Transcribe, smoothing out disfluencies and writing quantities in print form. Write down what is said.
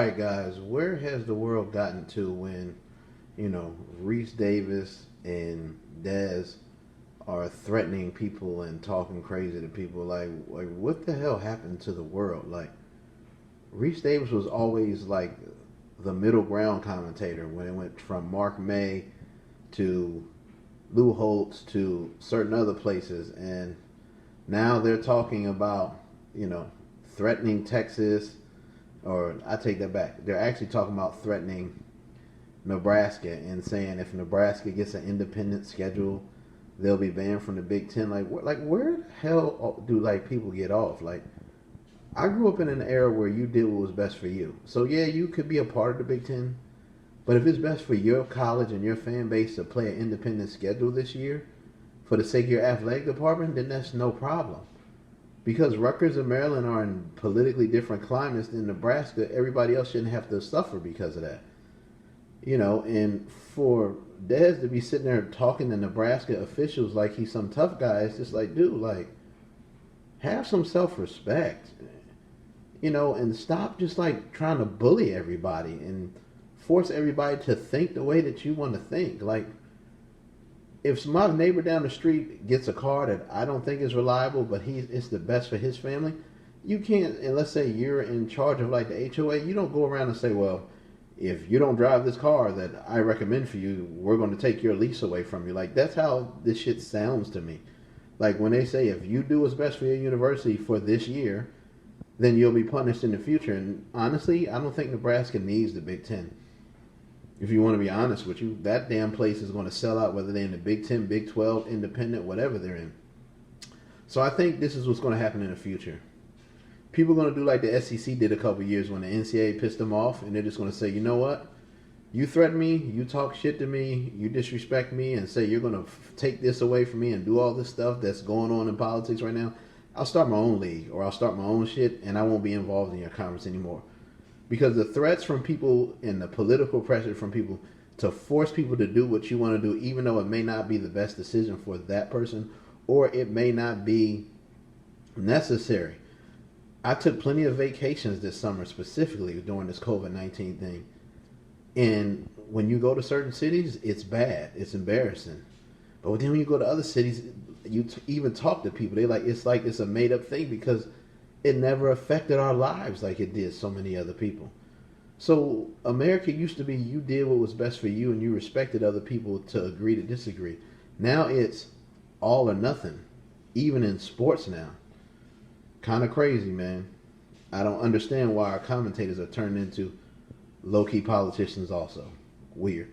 right, guys, where has the world gotten to when, Reese Davis and Dez are threatening people and talking crazy to people? Like what the hell happened to the world? Like, Reese Davis was always like the middle ground commentator when it went from Mark May to Lou Holtz to certain other places, and now they're talking about, threatening Texas, or I take that back. They're actually talking about threatening Nebraska and saying if Nebraska gets an independent schedule, they'll be banned from the Big Ten. Like where the hell do like people get off? Like, I grew up in an era where you did what was best for you. So yeah, you could be a part of the Big Ten, but if it's best for your college and your fan base to play an independent schedule this year for the sake of your athletic department, then that's no problem. Because Rutgers and Maryland are in politically different climates than Nebraska, everybody else shouldn't have to suffer because of that. And for Dez to be sitting there talking to Nebraska officials like he's some tough guy, it's just like, dude, like, have some self-respect, and stop just like trying to bully everybody and force everybody to think the way that you want to think. Like, if my neighbor down the street gets a car that I don't think is reliable, but it's the best for his family, you can't, and let's say you're in charge of like the HOA, you don't go around and say, well, if you don't drive this car that I recommend for you, we're going to take your lease away from you. Like, that's how this shit sounds to me. Like, when they say if you do what's best for your university for this year, then you'll be punished in the future. And honestly, I don't think Nebraska needs the Big Ten. If you want to be honest with you, that damn place is going to sell out whether they're in the Big Ten, Big 12, independent, whatever they're in. So I think this is what's going to happen in the future. People are going to do like the SEC did a couple of years when the NCAA pissed them off, and they're just going to say, you know what? You threaten me, you talk shit to me, you disrespect me, and say you're going to take this away from me and do all this stuff that's going on in politics right now. I'll start my own league, or I'll start my own shit, and I won't be involved in your conference anymore. Because the threats from people and the political pressure from people to force people to do what you want to do, even though it may not be the best decision for that person, or it may not be necessary. I took plenty of vacations this summer, specifically during this COVID-19 thing. And when you go to certain cities, it's bad. It's embarrassing. But then when you go to other cities, you even talk to people. It's like it's a made-up thing because it never affected our lives like it did so many other people. So America used to be you did what was best for you and you respected other people to agree to disagree. Now it's all or nothing, even in sports now. Kind of crazy, man. I don't understand why our commentators are turned into low-key politicians also. Weird.